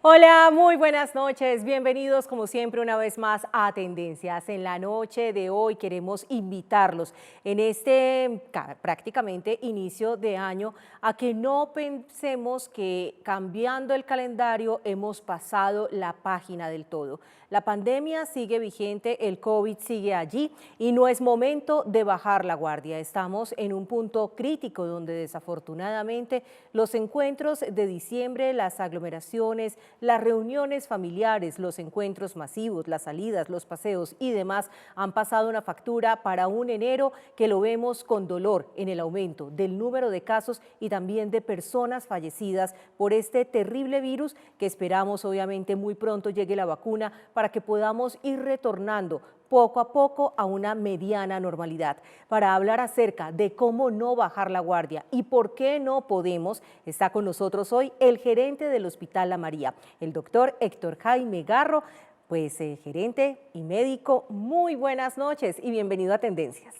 Hola, muy buenas noches. Bienvenidos como siempre una vez más a Tendencias. En la noche de hoy queremos invitarlos en este prácticamente inicio de año a que no pensemos que cambiando el calendario hemos pasado la página del todo. La pandemia sigue vigente, el COVID sigue allí y no es momento de bajar la guardia. Estamos en un punto crítico donde desafortunadamente los encuentros de diciembre, las aglomeraciones, las reuniones familiares, los encuentros masivos, las salidas, los paseos y demás han pasado una factura para un enero que lo vemos con dolor en el aumento del número de casos y también de personas fallecidas por este terrible virus que esperamos obviamente muy pronto llegue la vacuna para que podamos ir retornando poco a poco a una mediana normalidad. Para hablar acerca de cómo no bajar la guardia y por qué no podemos, está con nosotros hoy el gerente del Hospital La María, el doctor Héctor Jaime Garro, pues gerente y médico. Muy buenas noches y bienvenido a Tendencias.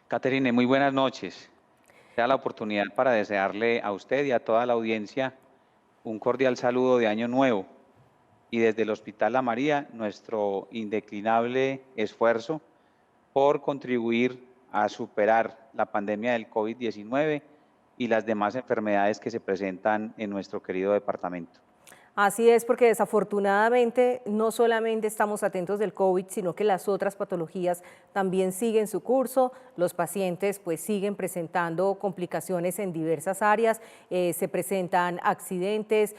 Caterine, muy buenas noches. Da la oportunidad para desearle a usted y a toda la audiencia un cordial saludo de Año Nuevo y desde el Hospital La María nuestro indeclinable esfuerzo por contribuir a superar la pandemia del COVID-19 y las demás enfermedades que se presentan en nuestro querido departamento. Así es, porque desafortunadamente no solamente estamos atentos del COVID, sino que las otras patologías también siguen su curso. Los pacientes pues siguen presentando complicaciones en diversas áreas, se presentan accidentes,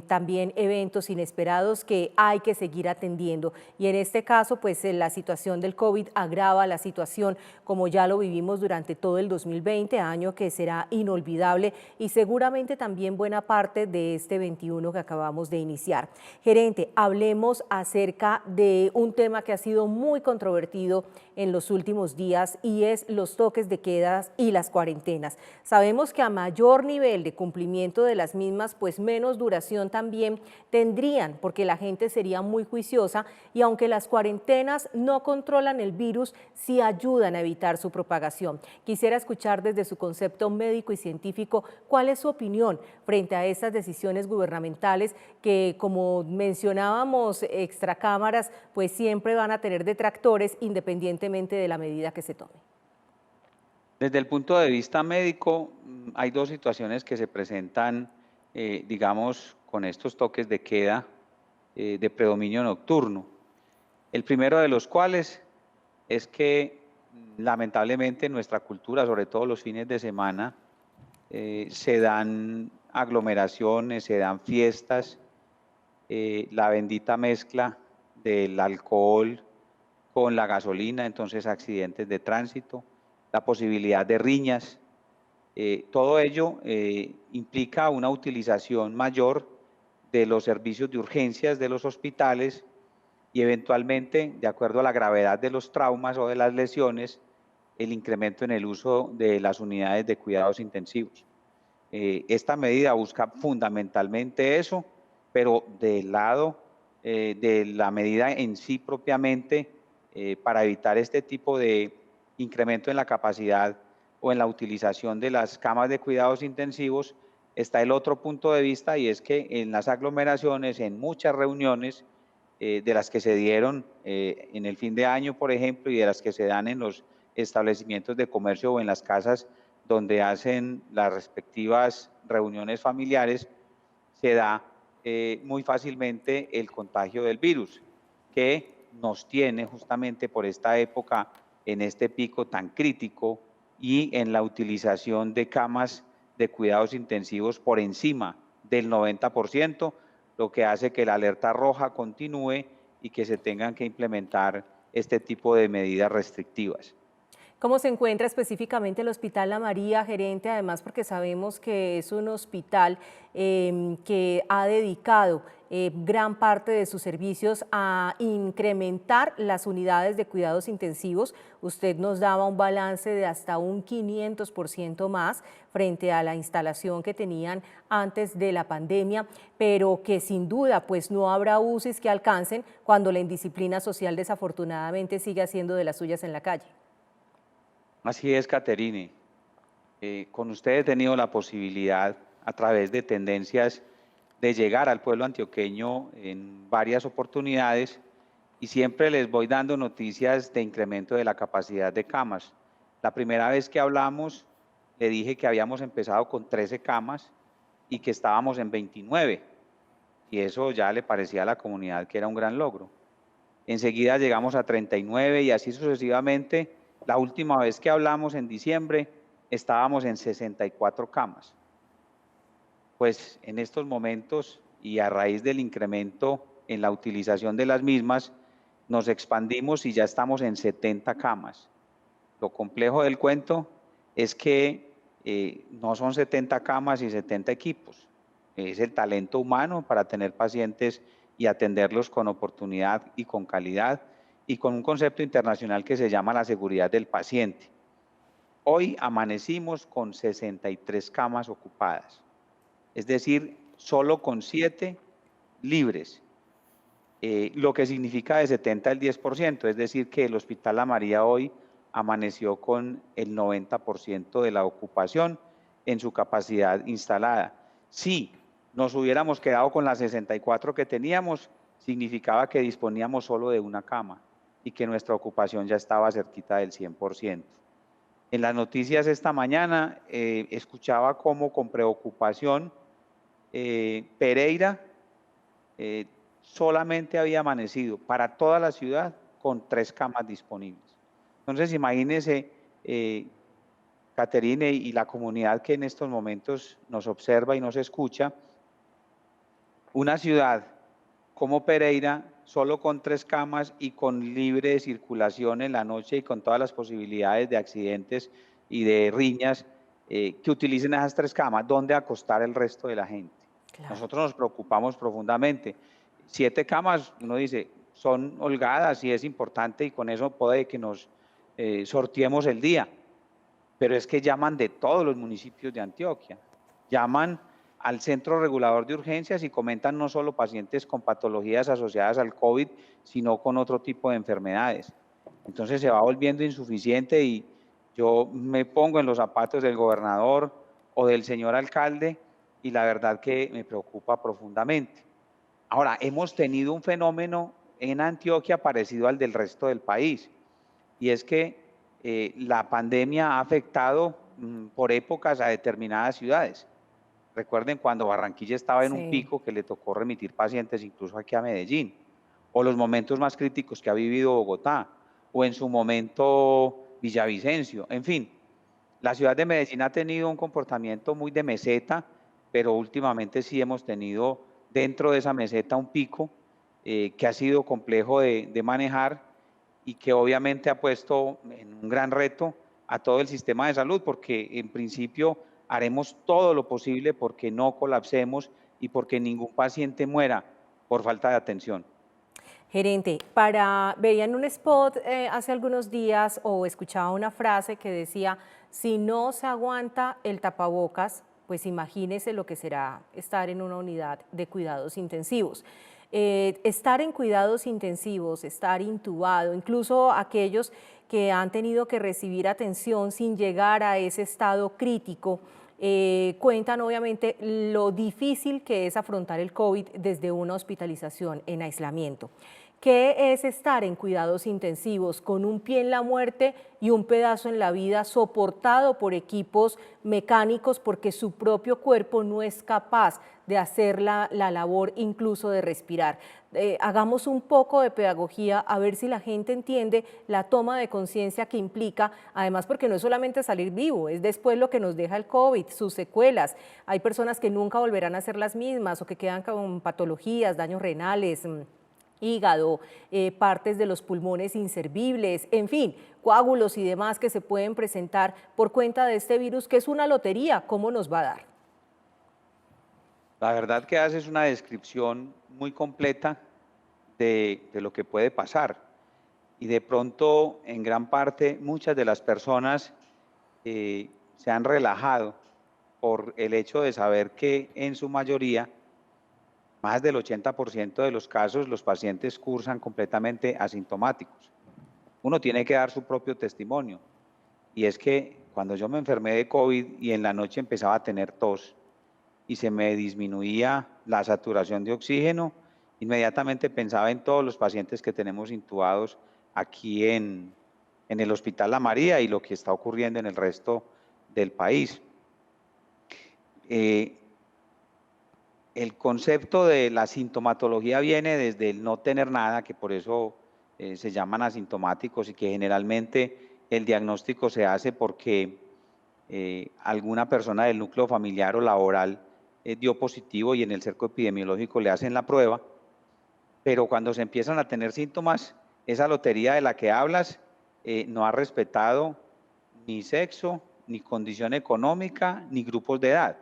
también eventos inesperados que hay que seguir atendiendo. Y en este caso pues la situación del COVID agrava la situación como ya lo vivimos durante todo el 2020, año que será inolvidable y seguramente también buena parte de este 21 que acabamos de iniciar. Gerente, hablemos acerca de un tema que ha sido muy controvertido en los últimos días y es los toques de quedas y las cuarentenas. Sabemos que a mayor nivel de cumplimiento de las mismas, pues menos duración también tendrían, porque la gente sería muy juiciosa y aunque las cuarentenas no controlan el virus, sí ayudan a evitar su propagación. Quisiera escuchar desde su concepto médico y científico cuál es su opinión frente a estas decisiones gubernamentales que, como mencionábamos extra cámaras, pues siempre van a tener detractores independientemente de la medida que se tome. Desde el punto de vista médico, hay dos situaciones que se presentan, digamos, con estos toques de queda de predominio nocturno. El primero de los cuales es que lamentablemente en nuestra cultura, sobre todo los fines de semana, se dan aglomeraciones, se dan fiestas, la bendita mezcla del alcohol con la gasolina, entonces accidentes de tránsito, la posibilidad de riñas, todo ello implica una utilización mayor de los servicios de urgencias de los hospitales y eventualmente, de acuerdo a la gravedad de los traumas o de las lesiones, el incremento en el uso de las unidades de cuidados intensivos. Esta medida busca fundamentalmente eso, pero del lado de la medida en sí propiamente, para evitar este tipo de incremento en la capacidad o en la utilización de las camas de cuidados intensivos, está el otro punto de vista y es que en las aglomeraciones, en muchas reuniones de las que se dieron en el fin de año, por ejemplo, y de las que se dan en los establecimientos de comercio o en las casas donde hacen las respectivas reuniones familiares, se da muy fácilmente el contagio del virus, que nos tiene justamente por esta época en este pico tan crítico y en la utilización de camas de cuidados intensivos por encima del 90%, lo que hace que la alerta roja continúe y que se tengan que implementar este tipo de medidas restrictivas. ¿Cómo se encuentra específicamente el Hospital La María, gerente? Además, porque sabemos que es un hospital que ha dedicado gran parte de sus servicios a incrementar las unidades de cuidados intensivos. Usted nos daba un balance de hasta un 500% más frente a la instalación que tenían antes de la pandemia, pero que sin duda pues no habrá UCIs que alcancen cuando la indisciplina social desafortunadamente sigue haciendo de las suyas en la calle. Así es, Caterine. Con usted he tenido la posibilidad, a través de tendencias, de llegar al pueblo antioqueño en varias oportunidades y siempre les voy dando noticias de incremento de la capacidad de camas. La primera vez que hablamos, le dije que habíamos empezado con 13 camas y que estábamos en 29, y eso ya le parecía a la comunidad que era un gran logro. Enseguida llegamos a 39 y así sucesivamente. La última vez que hablamos en diciembre estábamos en 64 camas. Pues en estos momentos y a raíz del incremento en la utilización de las mismas, nos expandimos y ya estamos en 70 camas. Lo complejo del cuento es que no son 70 camas y 70 equipos. Es el talento humano para tener pacientes y atenderlos con oportunidad y con calidad y con un concepto internacional que se llama la seguridad del paciente. Hoy amanecimos con 63 camas ocupadas, es decir, solo con 7 libres, lo que significa de 70 al 10%, es decir, que el Hospital La María hoy amaneció con el 90% de la ocupación en su capacidad instalada. Si nos hubiéramos quedado con las 64 que teníamos, significaba que disponíamos solo de una cama y que nuestra ocupación ya estaba cerquita del 100%. En las noticias esta mañana escuchaba cómo con preocupación Pereira solamente había amanecido para toda la ciudad con 3 camas disponibles. Entonces, imagínense, Caterine y la comunidad que en estos momentos nos observa y nos escucha, una ciudad como Pereira, solo con 3 camas y con libre circulación en la noche y con todas las posibilidades de accidentes y de riñas, que utilicen esas 3 camas, ¿dónde acostar el resto de la gente? Claro. Nosotros nos preocupamos profundamente. 7 camas, uno dice, son holgadas y es importante y con eso puede que nos sorteemos el día, pero es que llaman de todos los municipios de Antioquia, llaman al Centro Regulador de Urgencias y comentan no solo pacientes con patologías asociadas al COVID, sino con otro tipo de enfermedades. Entonces se va volviendo insuficiente y yo me pongo en los zapatos del gobernador o del señor alcalde y la verdad que me preocupa profundamente. Ahora, hemos tenido un fenómeno en Antioquia parecido al del resto del país, y es que la pandemia ha afectado por épocas a determinadas ciudades. Recuerden cuando Barranquilla estaba en un Sí. pico que le tocó remitir pacientes incluso aquí a Medellín, o los momentos más críticos que ha vivido Bogotá, o en su momento Villavicencio, en fin. La ciudad de Medellín ha tenido un comportamiento muy de meseta, pero últimamente sí hemos tenido dentro de esa meseta un pico que ha sido complejo de manejar y que obviamente ha puesto en un gran reto a todo el sistema de salud, porque en principio haremos todo lo posible porque no colapsemos y porque ningún paciente muera por falta de atención. Gerente, veía en un spot hace algunos días o escuchaba una frase que decía, si no se aguanta el tapabocas, pues imagínese lo que será estar en una unidad de cuidados intensivos. Estar en cuidados intensivos, estar intubado, incluso aquellos que han tenido que recibir atención sin llegar a ese estado crítico, cuentan obviamente lo difícil que es afrontar el COVID desde una hospitalización en aislamiento. ¿Qué es estar en cuidados intensivos con un pie en la muerte y un pedazo en la vida soportado por equipos mecánicos porque su propio cuerpo no es capaz de hacer la labor incluso de respirar? Hagamos un poco de pedagogía a ver si la gente entiende la toma de conciencia que implica, además porque no es solamente salir vivo, es después lo que nos deja el COVID, sus secuelas. Hay personas que nunca volverán a ser las mismas o que quedan con patologías, daños renales, hígado, partes de los pulmones inservibles, en fin, coágulos y demás que se pueden presentar por cuenta de este virus, que es una lotería. ¿Cómo nos va a dar? La verdad que haces una descripción muy completa de lo que puede pasar. Y de pronto, en gran parte, muchas de las personas se han relajado por el hecho de saber que en su mayoría, más del 80% de los casos, los pacientes cursan completamente asintomáticos. Uno tiene que dar su propio testimonio. Y es que cuando yo me enfermé de COVID y en la noche empezaba a tener tos, y se me disminuía la saturación de oxígeno, inmediatamente pensaba en todos los pacientes que tenemos intubados aquí en el Hospital La María y lo que está ocurriendo en el resto del país. El concepto de la sintomatología viene desde el no tener nada, que por eso se llaman asintomáticos y que generalmente el diagnóstico se hace porque alguna persona del núcleo familiar o laboral dio positivo y en el cerco epidemiológico le hacen la prueba, pero cuando se empiezan a tener síntomas, esa lotería de la que hablas no ha respetado ni sexo, ni condición económica, ni grupos de edad.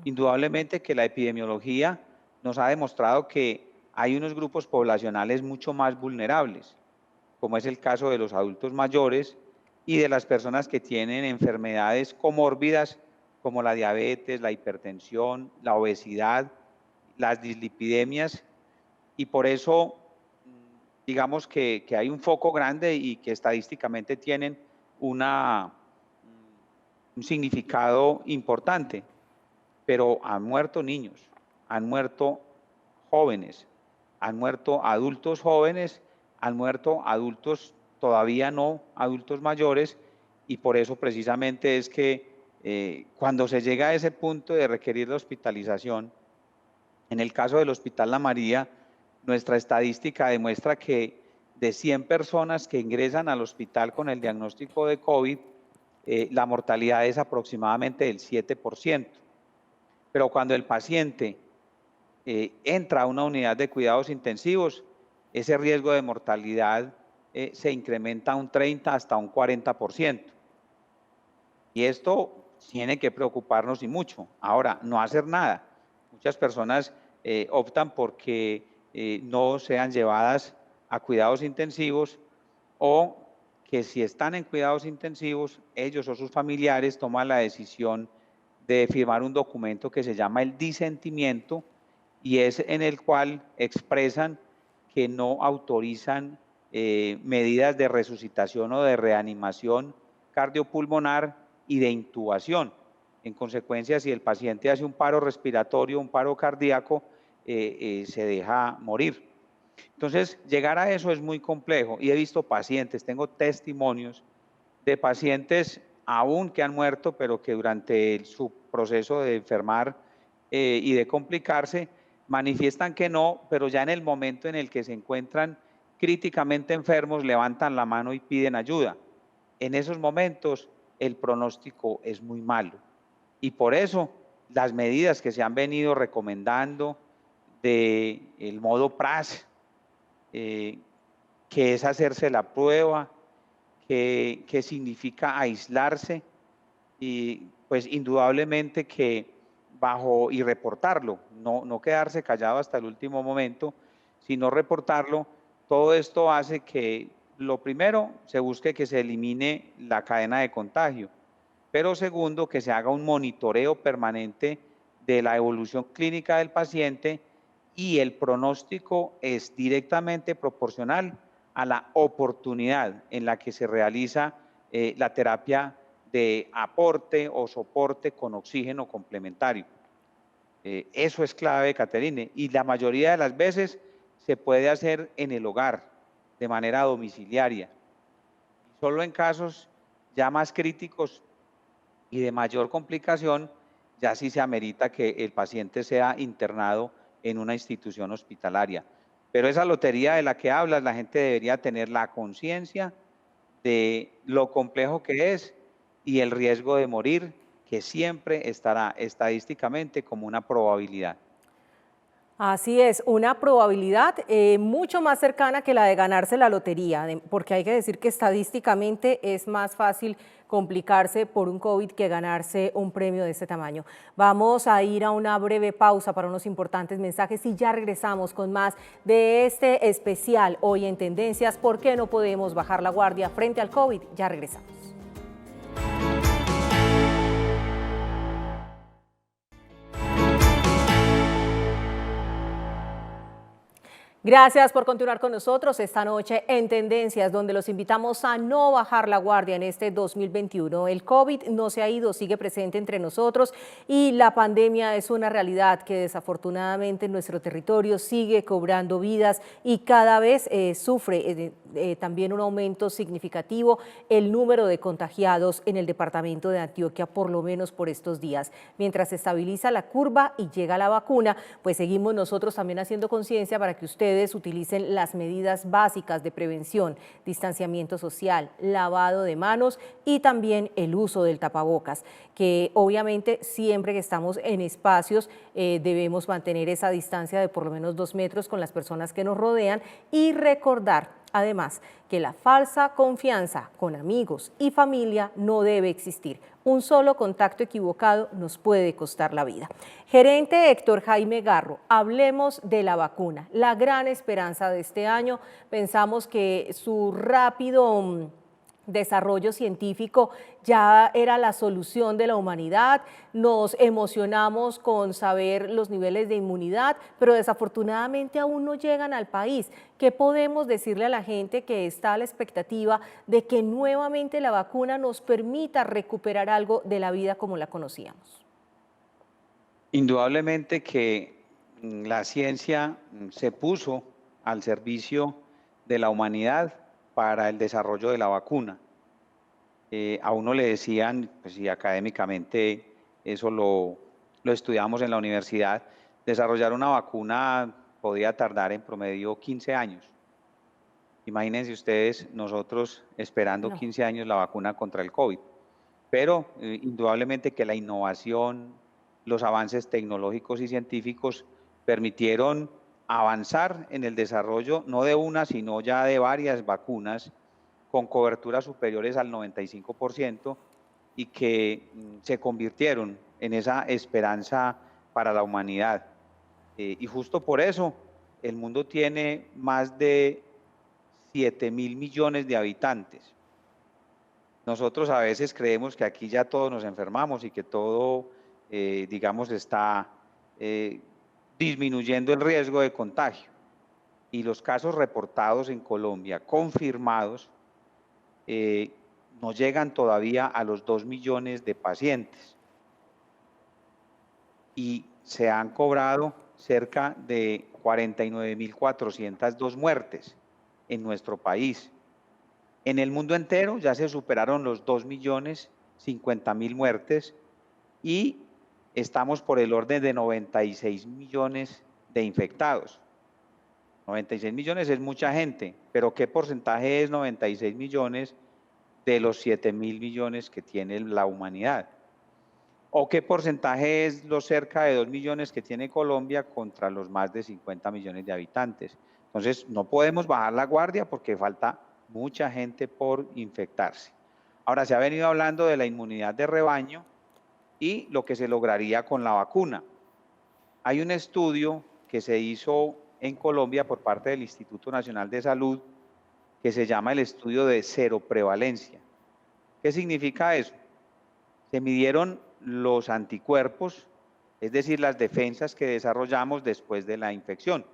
Indudablemente que la epidemiología nos ha demostrado que hay unos grupos poblacionales mucho más vulnerables, como es el caso de los adultos mayores y de las personas que tienen enfermedades comórbidas como la diabetes, la hipertensión, la obesidad, las dislipidemias, y por eso digamos que hay un foco grande y que estadísticamente tienen un significado importante. Pero han muerto niños, han muerto jóvenes, han muerto adultos jóvenes, han muerto adultos todavía no adultos mayores, y por eso precisamente es que cuando se llega a ese punto de requerir la hospitalización, en el caso del Hospital La María, nuestra estadística demuestra que de 100 personas que ingresan al hospital con el diagnóstico de COVID, la mortalidad es aproximadamente del 7%. Pero cuando el paciente entra a una unidad de cuidados intensivos, ese riesgo de mortalidad se incrementa un 30 hasta un 40%. Y esto tiene que preocuparnos y mucho. Ahora, no hacer nada. Muchas personas optan porque no sean llevadas a cuidados intensivos, o que si están en cuidados intensivos, ellos o sus familiares toman la decisión de firmar un documento que se llama el disentimiento, y es en el cual expresan que no autorizan medidas de resucitación o de reanimación cardiopulmonar y de intubación. En consecuencia, si el paciente hace un paro respiratorio, un paro cardíaco, se deja morir. Entonces, llegar a eso es muy complejo, y he visto pacientes, tengo testimonios de pacientes aún que han muerto, pero que durante su proceso de enfermar y de complicarse, manifiestan que no, pero ya en el momento en el que se encuentran críticamente enfermos, levantan la mano y piden ayuda. En esos momentos el pronóstico es muy malo, y por eso las medidas que se han venido recomendando del modo PRAS, que es hacerse la prueba, que significa aislarse, y pues indudablemente que y reportarlo, no quedarse callado hasta el último momento, sino reportarlo. Todo esto hace que, lo primero, se busque que se elimine la cadena de contagio, pero segundo, que se haga un monitoreo permanente de la evolución clínica del paciente, y el pronóstico es directamente proporcional a la oportunidad en la que se realiza la terapia de aporte o soporte con oxígeno complementario. Eso es clave, Caterine, y la mayoría de las veces se puede hacer en el hogar, de manera domiciliaria. Solo en casos ya más críticos y de mayor complicación, ya sí se amerita que el paciente sea internado en una institución hospitalaria. Pero esa lotería de la que hablas, la gente debería tener la conciencia de lo complejo que es y el riesgo de morir, que siempre estará estadísticamente como una probabilidad. Así es, una probabilidad mucho más cercana que la de ganarse la lotería, porque hay que decir que estadísticamente es más fácil complicarse por un COVID que ganarse un premio de este tamaño. Vamos a ir a una breve pausa para unos importantes mensajes y ya regresamos con más de este especial hoy en Tendencias. ¿Por qué no podemos bajar la guardia frente al COVID? Ya regresamos. Gracias por continuar con nosotros esta noche en Tendencias, donde los invitamos a no bajar la guardia en este 2021. El COVID no se ha ido, sigue presente entre nosotros y la pandemia es una realidad que desafortunadamente en nuestro territorio sigue cobrando vidas y cada vez sufre también un aumento significativo el número de contagiados en el departamento de Antioquia, por lo menos por estos días. Mientras se estabiliza la curva y llega la vacuna, pues seguimos nosotros también haciendo conciencia para que ustedes utilicen las medidas básicas de prevención, distanciamiento social, lavado de manos y también el uso del tapabocas, que obviamente siempre que estamos en espacios debemos mantener esa distancia de por lo menos 2 metros con las personas que nos rodean y recordar además que la falsa confianza con amigos y familia no debe existir. Un solo contacto equivocado nos puede costar la vida. Gerente Héctor Jaime Garro, hablemos de la vacuna, la gran esperanza de este año. Pensamos que su rápido desarrollo científico ya era la solución de la humanidad, nos emocionamos con saber los niveles de inmunidad, pero desafortunadamente aún no llegan al país. ¿Qué podemos decirle a la gente que está a la expectativa de que nuevamente la vacuna nos permita recuperar algo de la vida como la conocíamos? Indudablemente que la ciencia se puso al servicio de la humanidad para el desarrollo de la vacuna. A uno le decían, pues sí, académicamente eso lo estudiamos en la universidad, desarrollar una vacuna podía tardar en promedio 15 años. Imagínense ustedes, nosotros esperando No. 15 años la vacuna contra el COVID. Pero indudablemente que la innovación, los avances tecnológicos y científicos permitieron avanzar en el desarrollo no de una, sino ya de varias vacunas con coberturas superiores al 95% y que se convirtieron en esa esperanza para la humanidad. Y justo por eso el mundo tiene más de 7.000 millones de habitantes. Nosotros a veces creemos que aquí ya todos nos enfermamos y que todo, digamos, está disminuyendo el riesgo de contagio. Y los casos reportados en Colombia, confirmados, eh, no llegan todavía a los 2 millones de pacientes. Y se han cobrado cerca de 49.402 muertes en nuestro país. En el mundo entero ya se superaron los 2.050.000 muertes y estamos por el orden de 96 millones de infectados. 96 millones es mucha gente, pero ¿qué porcentaje es 96 millones de los 7.000 millones que tiene la humanidad? ¿O qué porcentaje es los cerca de 2 millones que tiene Colombia contra los más de 50 millones de habitantes? Entonces, no podemos bajar la guardia porque falta mucha gente por infectarse. Ahora, se ha venido hablando de la inmunidad de rebaño y lo que se lograría con la vacuna. Hay un estudio que se hizo en Colombia por parte del Instituto Nacional de Salud que se llama el estudio de cero prevalencia. ¿Qué significa eso? Se midieron los anticuerpos, es decir, las defensas que desarrollamos después de la infección.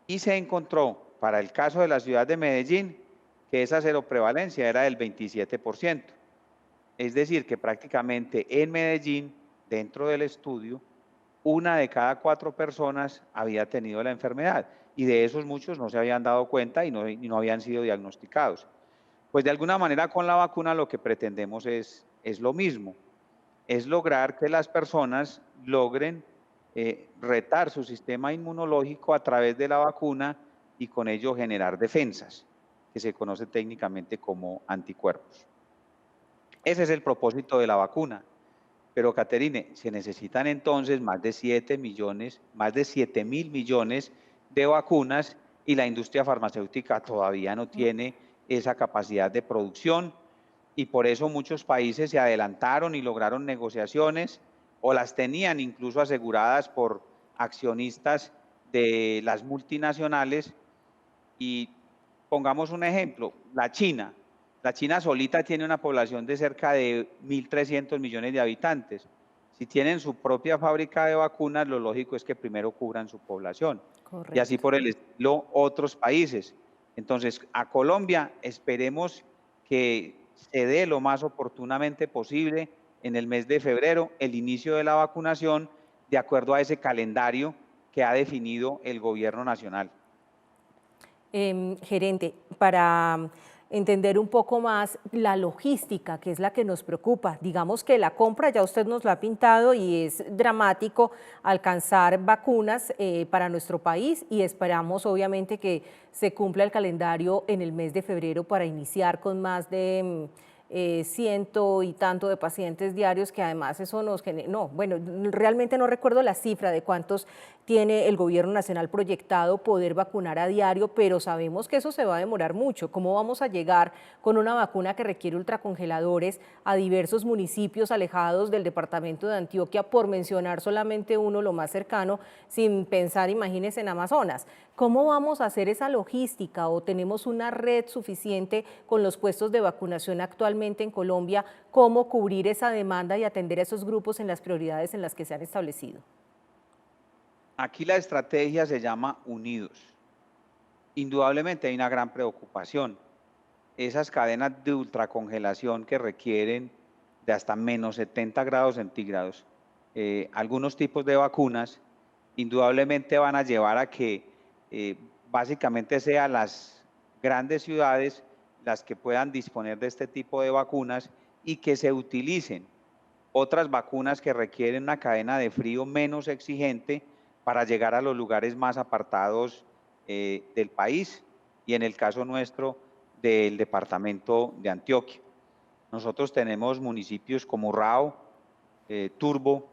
Y se encontró, para el caso de la ciudad de Medellín, que esa seroprevalencia era del 27%. Es decir, que prácticamente en Medellín, dentro del estudio, 1 de cada 4 personas había tenido la enfermedad y de esos muchos no se habían dado cuenta y no habían sido diagnosticados. Pues de alguna manera con la vacuna lo que pretendemos es lo mismo, es lograr que las personas logren retar su sistema inmunológico a través de la vacuna y con ello generar defensas, que se conoce técnicamente como anticuerpos. Ese es el propósito de la vacuna. Pero, Caterine, se necesitan entonces más de 7 millones, más de 7.000 millones de vacunas y la industria farmacéutica todavía no tiene esa capacidad de producción y por eso muchos países se adelantaron y lograron negociaciones o las tenían incluso aseguradas por accionistas de las multinacionales. Y pongamos un ejemplo, la China. La China solita tiene una población de cerca de 1.300 millones de habitantes. Si tienen su propia fábrica de vacunas, lo lógico es que primero cubran su población. Y así Correcto. por el estilo otros países. Entonces, a Colombia esperemos que se dé lo más oportunamente posible en el mes de febrero el inicio de la vacunación de acuerdo a ese calendario que ha definido el gobierno nacional. Gerente, para entender un poco más la logística, que es la que nos preocupa. Digamos que la compra ya usted nos la ha pintado y es dramático alcanzar vacunas para nuestro país y esperamos obviamente que se cumpla el calendario en el mes de febrero para iniciar con más de ciento y tanto de pacientes diarios, que además eso nos genera, no, bueno, realmente no recuerdo la cifra de cuántos tiene el gobierno nacional proyectado poder vacunar a diario, pero sabemos que eso se va a demorar mucho. ¿Cómo vamos a llegar con una vacuna que requiere ultracongeladores a diversos municipios alejados del departamento de Antioquia, por mencionar solamente uno, lo más cercano, sin pensar, imagínense, en Amazonas? ¿Cómo vamos a hacer esa logística o tenemos una red suficiente con los puestos de vacunación actualmente en Colombia? ¿Cómo cubrir esa demanda y atender a esos grupos en las prioridades en las que se han establecido? Aquí la estrategia se llama Unidos. Indudablemente hay una gran preocupación. Esas cadenas de ultracongelación que requieren de hasta -70 °C, algunos tipos de vacunas, indudablemente van a llevar a que básicamente sean las grandes ciudades las que puedan disponer de este tipo de vacunas y que se utilicen otras vacunas que requieren una cadena de frío menos exigente para llegar a los lugares más apartados del país y en el caso nuestro del departamento de Antioquia. Nosotros tenemos municipios como Urrao, Turbo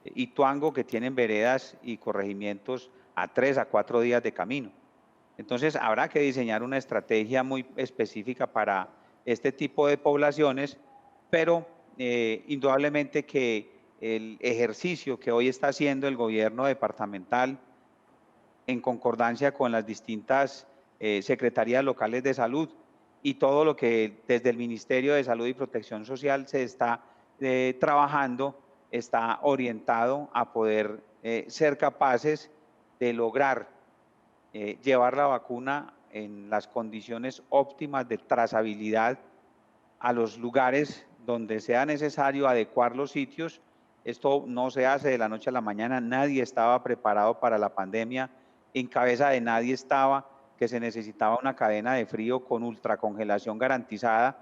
y Tuango que tienen veredas y corregimientos a 3 a 4 días de camino. Entonces habrá que diseñar una estrategia muy específica para este tipo de poblaciones, pero indudablemente que el ejercicio que hoy está haciendo el gobierno departamental en concordancia con las distintas secretarías locales de salud y todo lo que desde el Ministerio de Salud y Protección Social se está trabajando, está orientado a poder ser capaces de lograr llevar la vacuna en las condiciones óptimas de trazabilidad a los lugares donde sea necesario adecuar los sitios. Esto no se hace de la noche a la mañana, nadie estaba preparado para la pandemia, en cabeza de nadie estaba que se necesitaba una cadena de frío con ultracongelación garantizada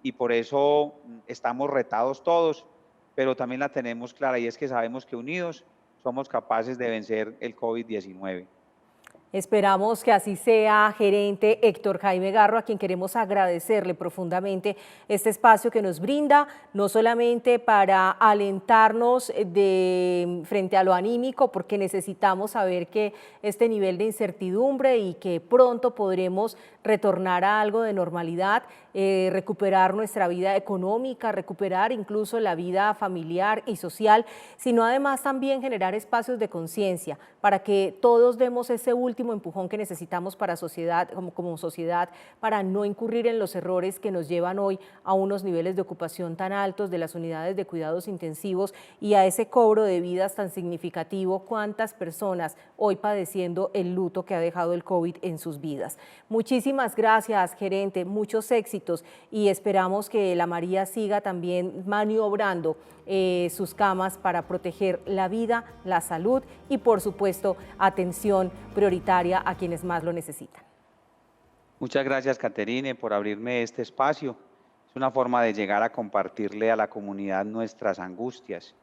y por eso estamos retados todos, pero también la tenemos clara y es que sabemos que unidos somos capaces de vencer el COVID-19. Esperamos que así sea, gerente Héctor Jaime Garro, a quien queremos agradecerle profundamente este espacio que nos brinda, no solamente para alentarnos frente a lo anímico, porque necesitamos saber que este nivel de incertidumbre y que pronto podremos retornar a algo de normalidad, recuperar nuestra vida económica, recuperar incluso la vida familiar y social, sino además también generar espacios de conciencia para que todos demos ese último empujón que necesitamos para sociedad, como sociedad, para no incurrir en los errores que nos llevan hoy a unos niveles de ocupación tan altos de las unidades de cuidados intensivos y a ese cobro de vidas tan significativo. ¿Cuántas personas hoy padeciendo el luto que ha dejado el COVID en sus vidas? Muchísimas gracias, gerente, muchos éxitos y esperamos que la María siga también maniobrando sus camas para proteger la vida, la salud y, por supuesto, atención prioritaria a quienes más lo necesitan. Muchas gracias, Caterine, por abrirme este espacio. Es una forma de llegar a compartirle a la comunidad nuestras angustias,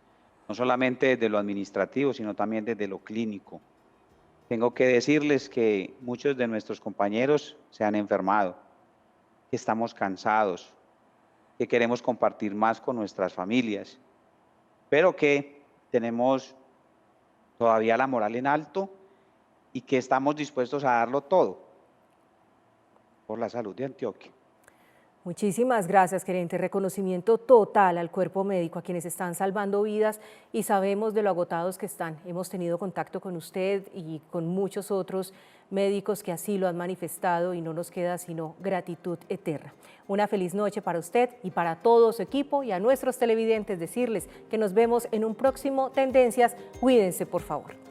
no solamente desde lo administrativo, sino también desde lo clínico. Tengo que decirles que muchos de nuestros compañeros se han enfermado, que estamos cansados, que queremos compartir más con nuestras familias, pero que tenemos todavía la moral en alto y que estamos dispuestos a darlo todo por la salud de Antioquia. Muchísimas gracias, gerente. Reconocimiento total al cuerpo médico, a quienes están salvando vidas y sabemos de lo agotados que están. Hemos tenido contacto con usted y con muchos otros médicos que así lo han manifestado y no nos queda sino gratitud eterna. Una feliz noche para usted y para todo su equipo y a nuestros televidentes decirles que nos vemos en un próximo Tendencias. Cuídense, por favor.